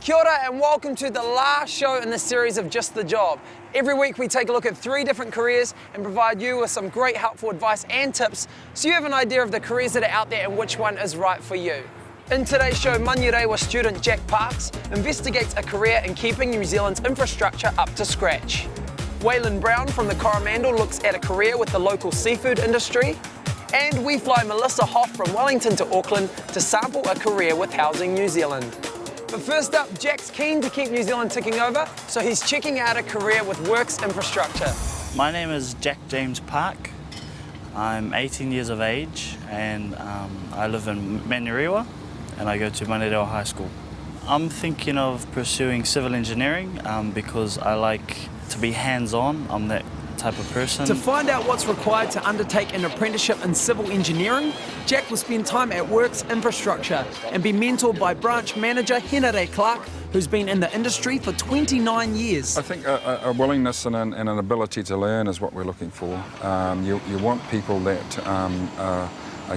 Kia ora and welcome to the last show in the series of Just the Job. Every week we take a look at 3 different careers and provide you with some great helpful advice and tips so you have an idea of the careers that are out there and which one is right for you. In today's show, Manurewa student Jack Parks investigates a career in keeping New Zealand's infrastructure up to scratch. Waylon Brown from the Coromandel looks at a career with the local seafood industry. And we fly Melissa Hoff from Wellington to Auckland to sample a career with Housing New Zealand. But first up, Jack's keen to keep New Zealand ticking over, so he's checking out a career with works infrastructure. My name is Jack James Park. I'm 18 years of age and I live in Manurewa and I go to Manurewa High School. I'm thinking of pursuing civil engineering because I like to be hands-on. I'm that type of person. To find out what's required to undertake an apprenticeship in civil engineering, Jack will spend time at Works Infrastructure and be mentored by branch manager Henare Clark, who's been in the industry for 29 years. I think a willingness and an ability to learn is what we're looking for. You want people that are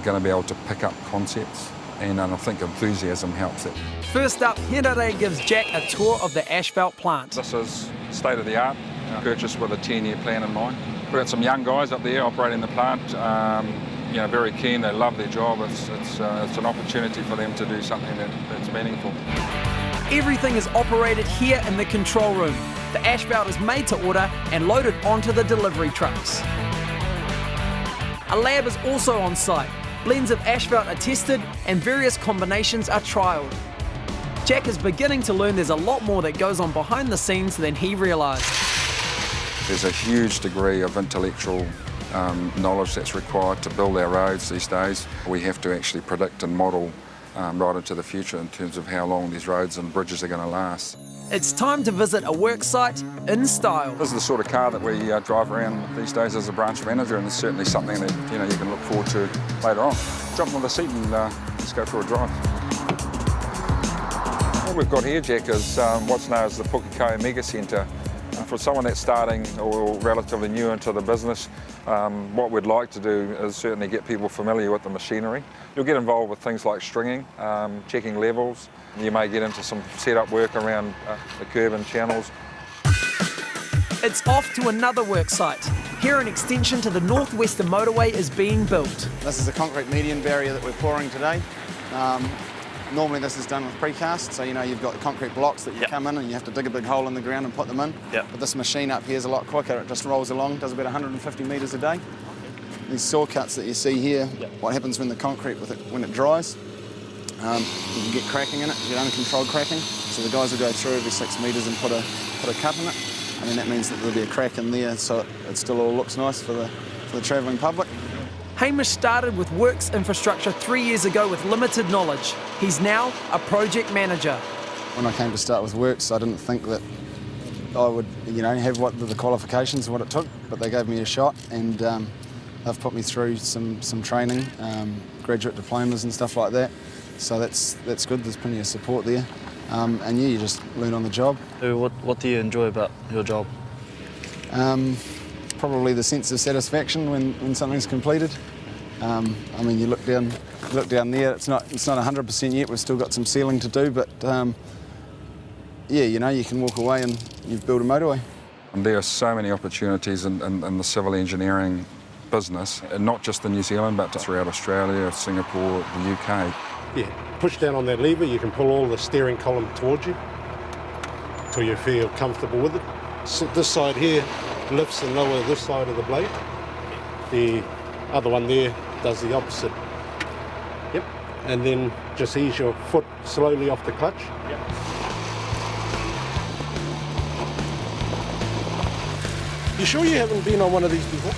going to be able to pick up concepts, and I think enthusiasm helps it. First up, Henare gives Jack a tour of the asphalt plant. This is state-of-the-art, purchased with a 10-year plan in mind. We've got some young guys up there operating the plant, very keen, they love their job. It's an opportunity for them to do something that's meaningful. Everything is operated here in the control room. The asphalt is made to order and loaded onto the delivery trucks. A lab is also on site. Blends of asphalt are tested and various combinations are trialled. Jack is beginning to learn there's a lot more that goes on behind the scenes than he realised. There's a huge degree of intellectual knowledge that's required to build our roads these days. We have to actually predict and model right into the future in terms of how long these roads and bridges are going to last. It's time to visit a work site in style. This is the sort of car that we drive around these days as a branch manager, and it's certainly something that you can look forward to later on. Jump on the seat and let's go for a drive. What we've got here, Jack, is what's known as the Pukekohe Mega Centre. For someone that's starting or relatively new into the business, what we'd like to do is certainly get people familiar with the machinery. You'll get involved with things like stringing, checking levels. You may get into some setup work around the curb and channels. It's off to another work site. Here an extension to the Northwestern Motorway is being built. This is a concrete median barrier that we're pouring today. Normally this is done with precast, so you've got the concrete blocks that you come in and you have to dig a big hole in the ground and put them in. But this machine up here is a lot quicker. It just rolls along, does about 150 metres a day. These saw cuts that you see here, what happens when the concrete when it dries, you can get cracking in it, you get uncontrolled cracking. So the guys will go through every 6 metres and put a cut in it, and then that means that there'll be a crack in there, so it still all looks nice for the travelling public. Hamish started with Works Infrastructure 3 years ago with limited knowledge. He's now a project manager. When I came to start with Works, I didn't think that I would, have what the qualifications and what it took, but they gave me a shot, and they've put me through some training, graduate diplomas and stuff like that. So that's good. There's plenty of support there, and you just learn on the job. So what do you enjoy about your job? Probably the sense of satisfaction when something's completed. You look down there. It's not 100% yet. We've still got some sealing to do, but you can walk away and you've built a motorway. And there are so many opportunities in the civil engineering business, and not just in New Zealand, but throughout Australia, Singapore, the UK. Yeah, push down on that lever. You can pull all the steering column towards you until you feel comfortable with it. So this side here lifts and lowers this side of the blade. The other one there does the opposite. Yep. And then just ease your foot slowly off the clutch. Yep. You sure you haven't been on one of these before?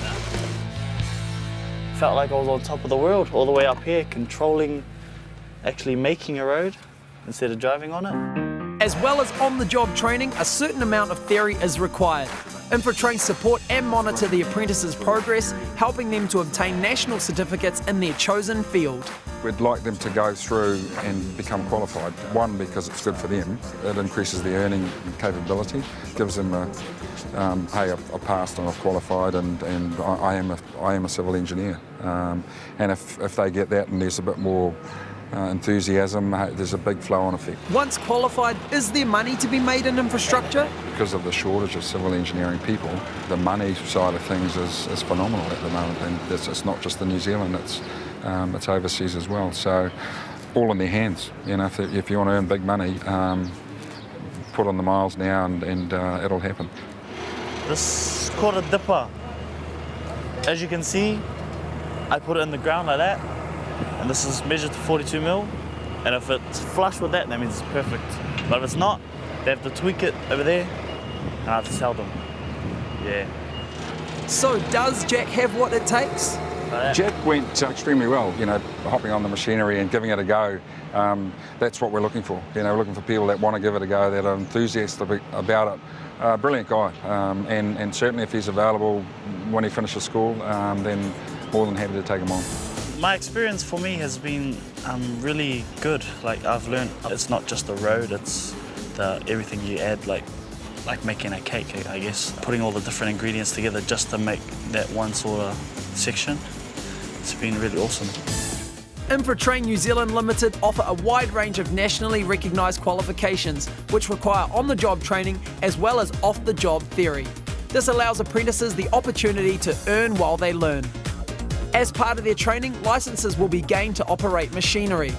Felt like I was on top of the world, all the way up here, controlling, actually making a road instead of driving on it. As well as on-the-job training, a certain amount of theory is required. Infratrain support and monitor the apprentices' progress, helping them to obtain national certificates in their chosen field. We'd like them to go through and become qualified. One, because it's good for them. It increases their earning capability, gives them hey, I've passed and I've qualified, and I am a civil engineer. And if they get that and there's a bit more enthusiasm, there's a big flow-on effect. Once qualified, is there money to be made in infrastructure? Because of the shortage of civil engineering people, the money side of things is phenomenal at the moment, and it's not just in New Zealand, it's overseas as well. So all in their hands. You know, if you want to earn big money, put on the miles now and it'll happen. This is called a dipper. As you can see, I put it in the ground like that, and this is measured to 42 mil, and if it's flush with that, that means it's perfect. But if it's not, they have to tweak it over there, and I have to sell them. Yeah. So does Jack have what it takes? Jack went extremely well, you know, hopping on the machinery and giving it a go. That's what we're looking for. You know, we're looking for people that want to give it a go, that are enthusiastic about it. Brilliant guy, and certainly if he's available when he finishes school, then more than happy to take him on. My experience for me has been really good. Like, I've learned it's not just the road, it's everything you add, like making a cake, I guess. Putting all the different ingredients together just to make that one sort of section. It's been really awesome. Infratrain New Zealand Limited offer a wide range of nationally recognised qualifications which require on-the-job training as well as off-the-job theory. This allows apprentices the opportunity to earn while they learn. As part of their training, licences will be gained to operate machinery.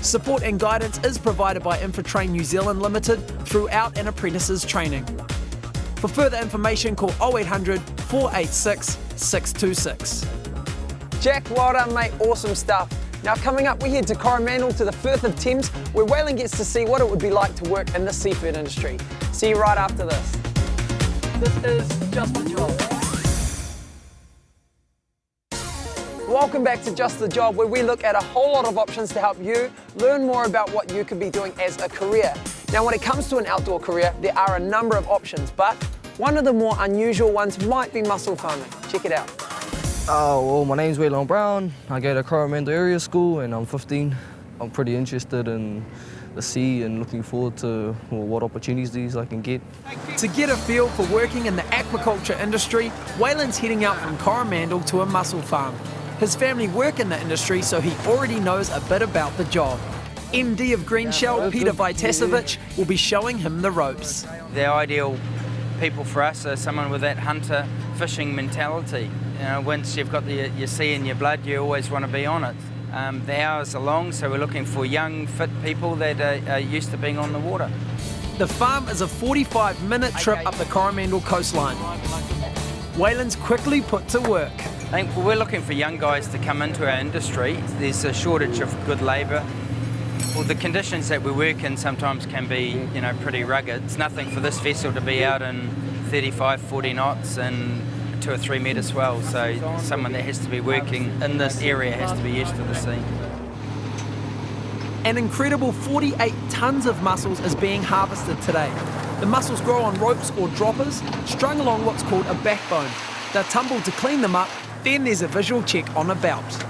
Support and guidance is provided by Infratrain New Zealand Limited throughout an apprentice's training. For further information, call 0800 486 626. Jack, well done mate, awesome stuff. Now coming up, we head to Coromandel to the Firth of Thames, where Waylon gets to see what it would be like to work in the seafood industry. See you right after this. This is Just the Job. Welcome back to Just the Job, where we look at a whole lot of options to help you learn more about what you could be doing as a career. Now when it comes to an outdoor career, there are a number of options, but one of the more unusual ones might be mussel farming. Check it out. Oh, well, my name's Waylon Brown. I go to Coromandel Area School and I'm 15. I'm pretty interested in the sea and looking forward to what opportunities I can get. To get a feel for working in the aquaculture industry, Waylon's heading out from Coromandel to a mussel farm. His family work in the industry, so he already knows a bit about the job. MD of Green Shell, Peter Vitasevic, will be showing him the ropes. The ideal people for us are someone with that hunter fishing mentality. You know, once you've got your sea in your blood, you always want to be on it. The hours are long, so we're looking for young, fit people that are used to being on the water. The farm is a 45-minute trip up the Coromandel coastline. Waylon's quickly put to work. I think we're looking for young guys to come into our industry. There's a shortage of good labour. Well, the conditions that we work in sometimes can be, you know, pretty rugged. It's nothing for this vessel to be out in 35, 40 knots and 2 or 3 metre swell, so someone that has to be working in this area has to be used to the sea. An incredible 48 tonnes of mussels is being harvested today. The mussels grow on ropes or droppers, strung along what's called a backbone. They're tumbled to clean them up, then there's a visual check on a belt.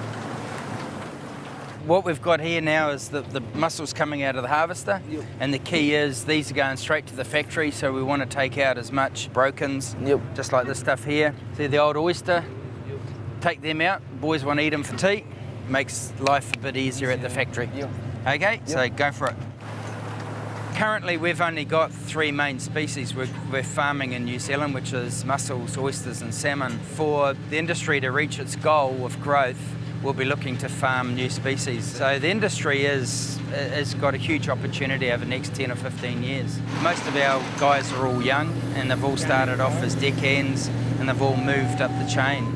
What we've got here now is the mussels coming out of the harvester, and the key is these are going straight to the factory, so we want to take out as much brokens, just like this stuff here. See the old oyster? Take them out, boys want to eat them for tea, makes life a bit easier at the factory. Okay, so go for it. Currently we've only got 3 main species we're farming in New Zealand, which is mussels, oysters and salmon. For the industry to reach its goal of growth, we'll be looking to farm new species. So the industry has got a huge opportunity over the next 10 or 15 years. Most of our guys are all young and they've all started off as deckhands and they've all moved up the chain.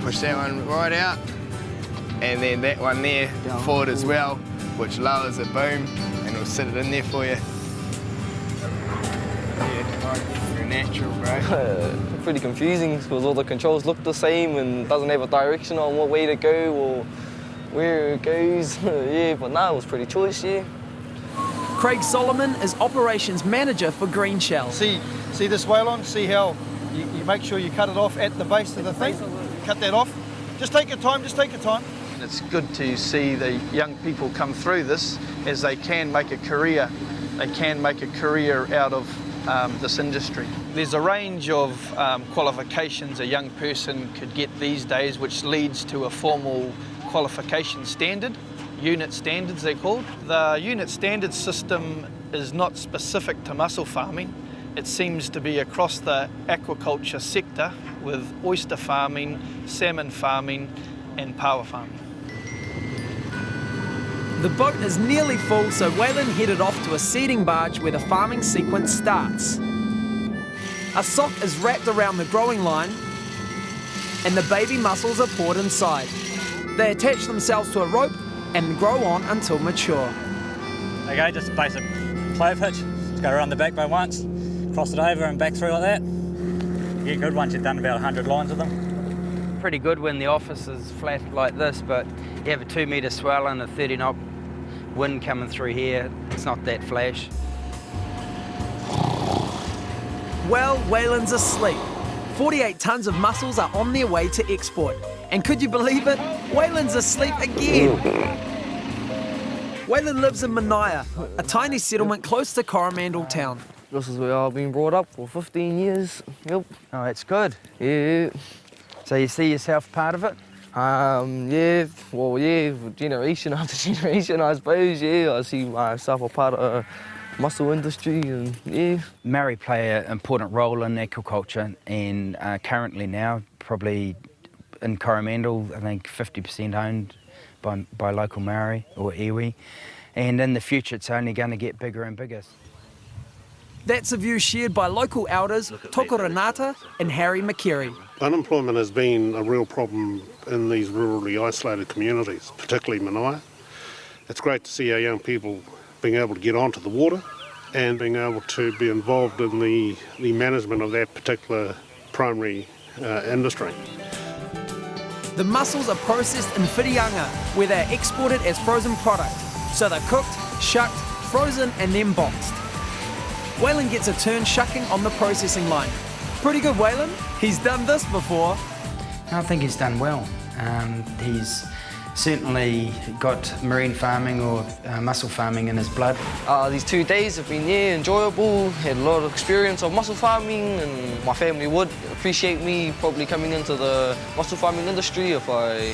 Push that one right out and then that one there forward as well, which lowers the boom and we'll set it in there for you. Yeah, you're natural, bro. Pretty confusing because all the controls look the same and doesn't have a direction on what way to go or where it goes. Yeah, but now it was pretty choice, yeah. Craig Solomon is Operations Manager for Green Shell. See this Waylon? See how you make sure you cut it off at the base of the thing? Cut that off. Just take your time, just take your time. It's good to see the young people come through this as they can make a career. They can make a career out of this industry. There's a range of qualifications a young person could get these days, which leads to a formal qualification standard, unit standards they're called. The unit standard system is not specific to mussel farming. It seems to be across the aquaculture sector with oyster farming, salmon farming and power farming. The boat is nearly full, so Waylon headed off to a seeding barge where the farming sequence starts. A sock is wrapped around the growing line and the baby mussels are poured inside. They attach themselves to a rope and grow on until mature. Okay, just a basic clove hitch. Just go around the backbone once, cross it over and back through like that. You get good once you've done about 100 lines of them. Pretty good when the office is flat like this, but you have a 2 metre swell and a 30 knot wind coming through here. It's not that flash. Well, Waylon's asleep. 48 tonnes of mussels are on their way to export. And could you believe it? Waylon's asleep again. Waylon lives in Manaia, a tiny settlement close to Coromandel town. This is where I've been brought up for 15 years. Yep. Oh, that's good. Yeah. So you see yourself part of it? Yeah, well, yeah, generation after generation, I suppose, yeah. I see myself a part of the mussel industry and, yeah. Maori play an important role in aquaculture and currently now, probably in Coromandel, I think 50% owned by local Maori or iwi. And in the future, it's only going to get bigger and bigger. That's a view shared by local elders Toko Renata and Harry McCary. Unemployment has been a real problem in these rurally isolated communities, particularly Manaia. It's great to see our young people being able to get onto the water and being able to be involved in the management of that particular primary industry. The mussels are processed in whirianga, where they are exported as frozen product. So they're cooked, shucked, frozen and then boxed. Waylon gets a turn shucking on the processing line. Pretty good, Waylon. He's done this before. I think he's done well. He's certainly got marine farming or mussel farming in his blood. These 2 days have been, yeah, enjoyable. Had a lot of experience of mussel farming and my family would appreciate me probably coming into the mussel farming industry if I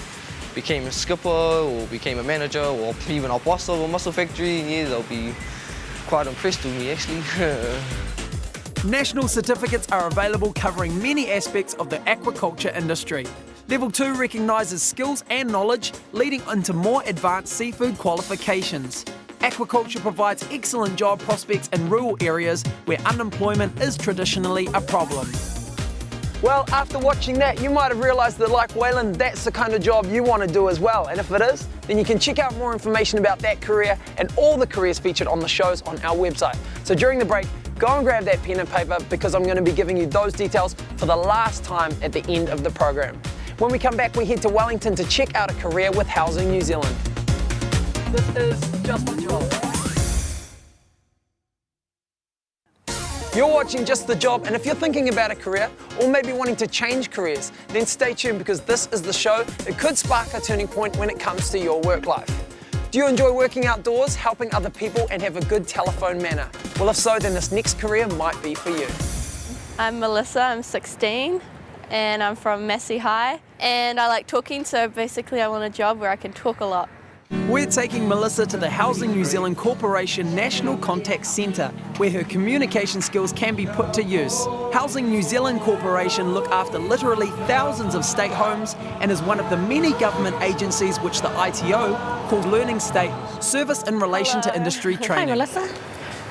became a skipper or became a manager or even a boss of a mussel factory. Yeah, they'll be quite impressed with me, actually. National certificates are available covering many aspects of the aquaculture industry. Level 2 recognises skills and knowledge leading into more advanced seafood qualifications. Aquaculture provides excellent job prospects in rural areas where unemployment is traditionally a problem. Well, after watching that, you might have realised that, like Waylon, that's the kind of job you want to do as well. And if it is, then you can check out more information about that career and all the careers featured on the shows on our website. So during the break, go and grab that pen and paper because I'm going to be giving you those details for the last time at the end of the program. When we come back, we head to Wellington to check out a career with Housing New Zealand. This is Just the Job. You're watching Just the Job, and if you're thinking about a career or maybe wanting to change careers, then stay tuned because this is the show that could spark a turning point when it comes to your work life. Do you enjoy working outdoors, helping other people and have a good telephone manner? Well, if so, then this next career might be for you. I'm Melissa, I'm 16 and I'm from Massey High and I like talking, so basically I want a job where I can talk a lot. We're taking Melissa to the Housing New Zealand Corporation National Contact Centre, where her communication skills can be put to use. Housing New Zealand Corporation look after literally thousands of state homes and is one of the many government agencies which the ITO, called Learning State, service in relation to industry training. Hi Melissa,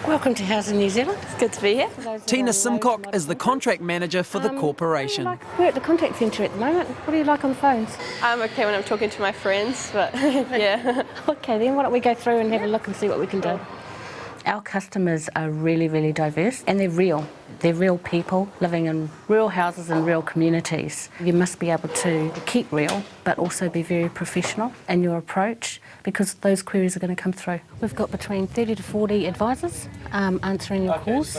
welcome to Housing New Zealand. It's good to be here. Tina Simcock is the contract manager for the corporation. We're at the contact centre at the moment. What do you like on the phones? I'm okay when I'm talking to my friends, but yeah. Okay then, why don't we go through and have a look and see what we can do. Our customers are really, really diverse and they're real. They're real people living in real houses and real communities. You must be able to keep real but also be very professional in your approach because those queries are going to come through. We've got between 30 to 40 advisors answering your calls.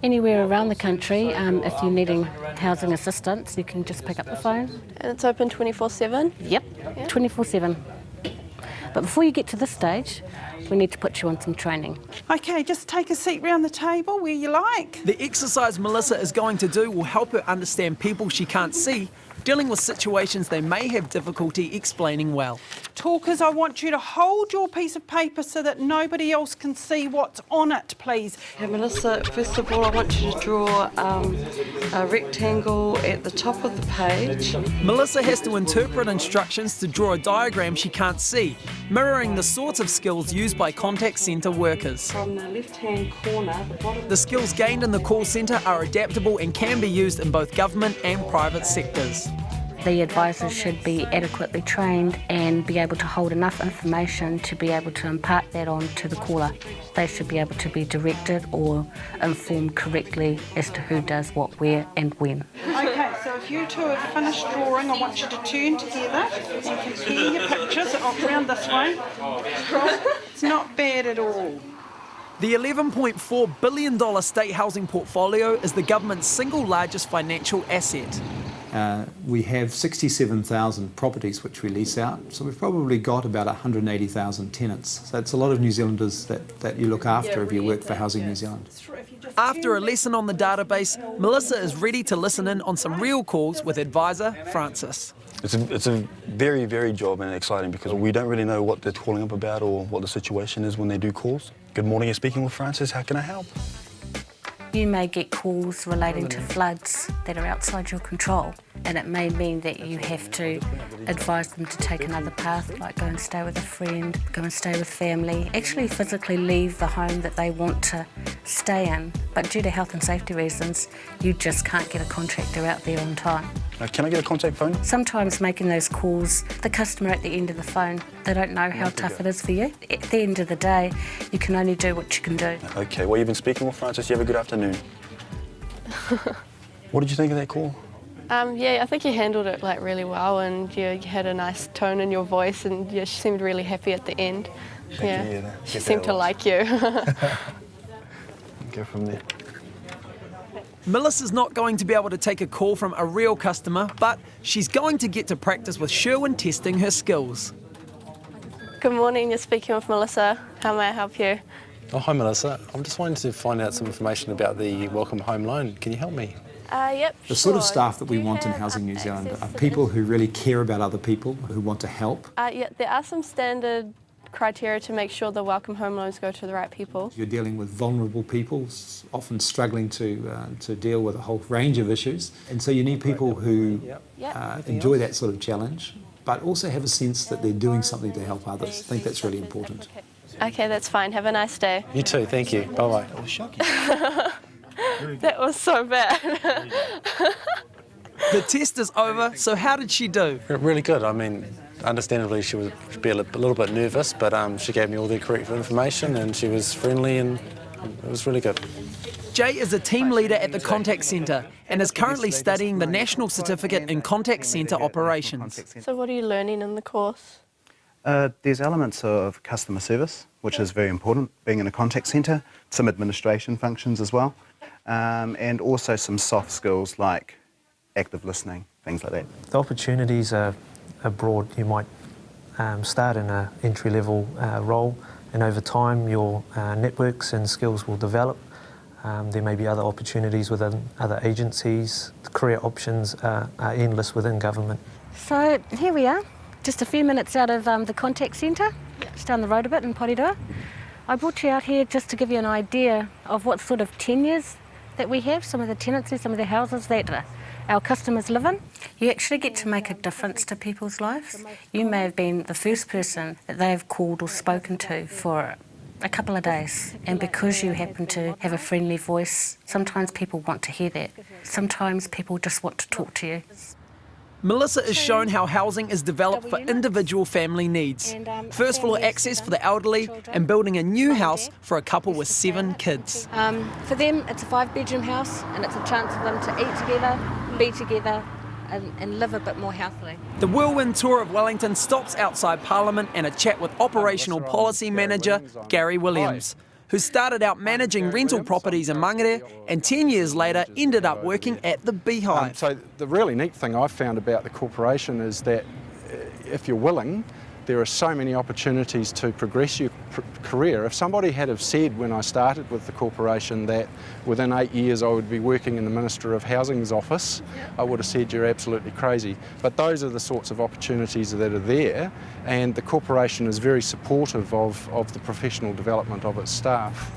Anywhere around the country, if you're needing housing assistance, you can just pick up the phone. And it's open 24/7? Yep, yeah. 24/7. But before you get to this stage, we need to put you on some training. Okay, just take a seat round the table where you like. The exercise Melissa is going to do will help her understand people she can't see, dealing with situations they may have difficulty explaining well. Talkers, I want you to hold your piece of paper so that nobody else can see what's on it, please. Okay, Melissa, first of all, I want you to draw a rectangle at the top of the page. Melissa has to interpret instructions to draw a diagram she can't see, mirroring the sorts of skills used by contact centre workers. From the left-hand corner, the bottom... The skills gained in the call centre are adaptable and can be used in both government and private sectors. The advisors should be adequately trained and be able to hold enough information to be able to impart that on to the caller. They should be able to be directed or informed correctly as to who does what, where and when. Okay, so if you two have finished drawing, I want you to turn together and compare your pictures round this way. It's not bad at all. The $11.4 billion state housing portfolio is the government's single largest financial asset. We have 67,000 properties which we lease out, so we've probably got about 180,000 tenants. So it's a lot of New Zealanders that you look after if you work for Housing New Zealand. After a lesson on the database, Melissa is ready to listen in on some real calls with advisor Francis. It's a very, very job and exciting because we don't really know what they're calling up about or what the situation is when they do calls. Good morning, you're speaking with Francis, how can I help? You may get calls relating to floods that are outside your control, and it may mean that you have to advise them to take another path, like go and stay with a friend, go and stay with family, actually physically leave the home that they want to stay in. But due to health and safety reasons, you just can't get a contractor out there on time. Can I get a contact phone? Sometimes making those calls, the customer at the end of the phone, they don't know how tough it is for you. At the end of the day, you can only do what you can do. Okay, well, you've been speaking with Francis. You have a good afternoon. What did you think of that call? Yeah, I think you handled it really well, and you had a nice tone in your voice, and she seemed really happy at the end. Yeah, she seemed to like you. Go from there. Melissa's not going to be able to take a call from a real customer, but she's going to get to practice with Sherwin testing her skills. Good morning, you're speaking with Melissa. How may I help you? Oh, hi Melissa. I'm just wanting to find out some information about the Welcome Home Loan. Can you help me? Yep, The sort of staff that we want in Housing New Zealand are people who really care about other people, who want to help. Yeah, there are some standard criteria to make sure the Welcome Home loans go to the right people. You're dealing with vulnerable people, often struggling to deal with a whole range of issues. And so you need people who enjoy that sort of challenge, but also have a sense that they're doing something to help others. I think that's really important. Okay, that's fine. Have a nice day. You too, thank you. Bye-bye. That was shocking. That was so bad. The test is over, so how did she do? Really good. I mean, understandably she would be a little bit nervous, but she gave me all the correct information and she was friendly and it was really good. Jay is a team leader at the Contact Centre and is currently studying the National Certificate in Contact Centre Operations. So what are you learning in the course? There's elements of customer service, which is very important, being in a contact centre, some administration functions as well, and also some soft skills like active listening, things like that. The opportunities are broad. You might start in an entry-level role, and over time your networks and skills will develop. There may be other opportunities within other agencies. The career options are endless within government. So here we are, just a few minutes out of the Contact Centre, just down the road a bit in Porirua. I brought you out here just to give you an idea of what sort of tenures that we have, some of the tenancies, some of the houses that our customers live in. You actually get to make a difference to people's lives. You may have been the first person that they've called or spoken to for a couple of days, and because you happen to have a friendly voice, sometimes people want to hear that. Sometimes people just want to talk to you. Melissa is shown how housing is developed for individual family needs. First floor access for the elderly and building a new house for a couple with 7 kids. For them, it's a 5-bedroom house and it's a chance for them to eat together, be together and live a bit more healthily. The whirlwind tour of Wellington stops outside Parliament and a chat with Operational Policy Manager Gary Williams, who started out managing rental properties in Mangere and 10 years later ended up working at the Beehive. So the really neat thing I've found about the corporation is that if you're willing, There are so many opportunities to progress your career. If somebody had have said when I started with the corporation that within 8 years I would be working in the Minister of Housing's office, I would have said you're absolutely crazy. But those are the sorts of opportunities that are there, and the corporation is very supportive of the professional development of its staff.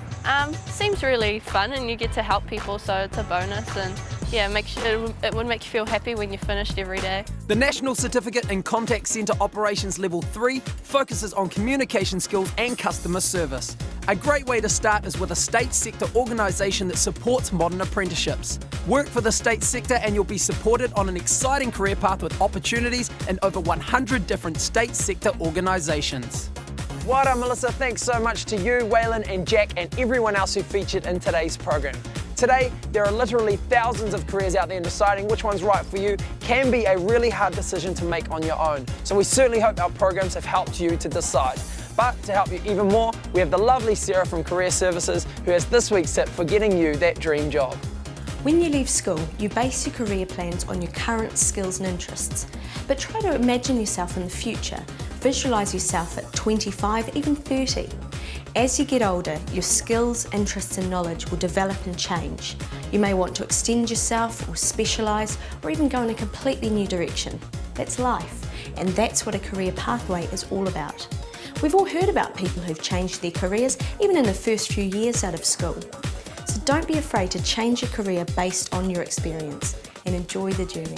Seems really fun, and you get to help people, so it's a bonus, and yeah, it would make you feel happy when you're finished every day. The National Certificate in Contact Centre Operations Level 3 focuses on communication skills and customer service. A great way to start is with a state sector organisation that supports modern apprenticeships. Work for the state sector and you'll be supported on an exciting career path with opportunities in over 100 different state sector organisations. Well done, Melissa. Thanks so much to you, Waylon and Jack, and everyone else who featured in today's program. Today, there are literally thousands of careers out there, and deciding which one's right for you can be a really hard decision to make on your own. So we certainly hope our programs have helped you to decide. But to help you even more, we have the lovely Sarah from Career Services, who has this week's tip for getting you that dream job. When you leave school, you base your career plans on your current skills and interests. But try to imagine yourself in the future. Visualise yourself at 25, even 30. As you get older, your skills, interests and knowledge will develop and change. You may want to extend yourself or specialise, or even go in a completely new direction. That's life, and that's what a career pathway is all about. We've all heard about people who've changed their careers, even in the first few years out of school. So don't be afraid to change your career based on your experience, and enjoy the journey.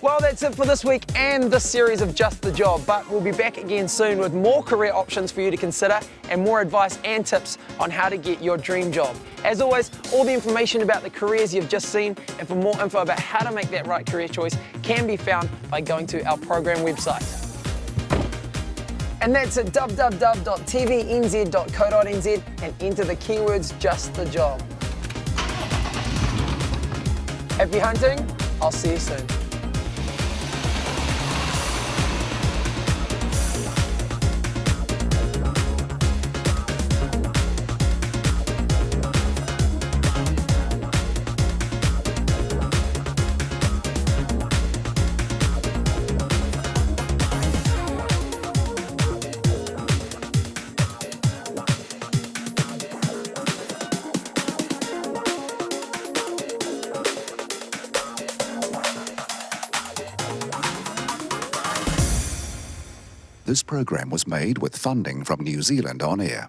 Well, that's it for this week and this series of Just the Job, but we'll be back again soon with more career options for you to consider and more advice and tips on how to get your dream job. As always, all the information about the careers you've just seen and for more info about how to make that right career choice can be found by going to our program website. And that's at www.tvnz.co.nz and enter the keywords Just the Job. Happy hunting, I'll see you soon. This program was made with funding from New Zealand On Air.